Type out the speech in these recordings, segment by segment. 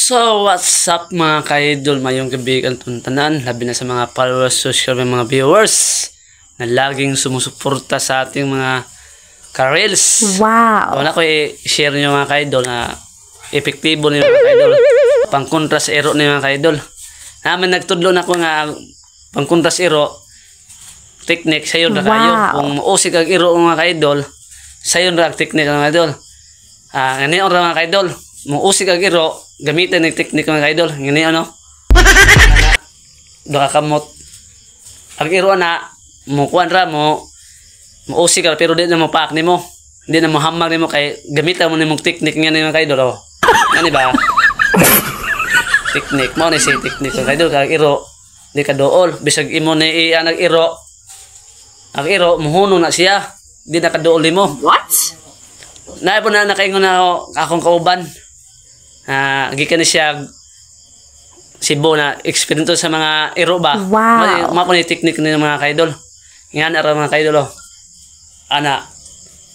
So, what's up mga ka-idol? Mayong gabi ang tuntanan, labi na sa mga followers, social mga viewers na laging sumusuporta sa ating mga ka-reels. Wow! Wala ko i-share nyo mga ka-idol na epektibo ni mga ka-idol. Pangkontra sa ero ni mga ka-idol. Namin nagtudlo na ko nga pangkontra sa ero, technique, sayon na kayo. Kung mausig ang ero mga ka-idol, sayon na ang technique mga ka-idol. Ngayon mga ka-idol, mausig ang ero, gamitin ng technique mga ka-idol. Ngayon ano? Nakakamot. Ang iro na, mukuan ra mo, mausig ka, pero di na mo paak ni mo. Hindi na mo hamag ni mo, kay gamitan mo ni mong technique nga ni mga ka-idol. Oh. Ano ba? Technique mo, ni si technique mga ka-idol. Kag iro, di ka dool. Bisag imo ni nag iro. Ang iro, muhuno na siya. Di na ka dool ni mo. What? Naipon na nakaingon na akong kauban. Gikan na siya Cebu na experience sa mga iro ba. Wow. Mako ni technique ni mga ka-idol. Nga na mga ka-idol. Ana,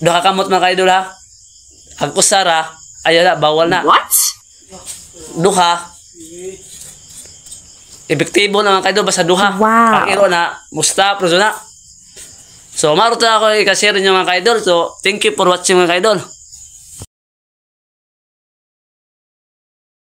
duha kamot mga ka-idol ha. Ang kusara, ayala, bawal na. What? Duha. Epektibo na mga ka-idol basta duha. Wow. Ang iro na, musta, proso na. So, maruto ako i-share nyo mga ka-idol. So, thank you for watching mga ka-idol.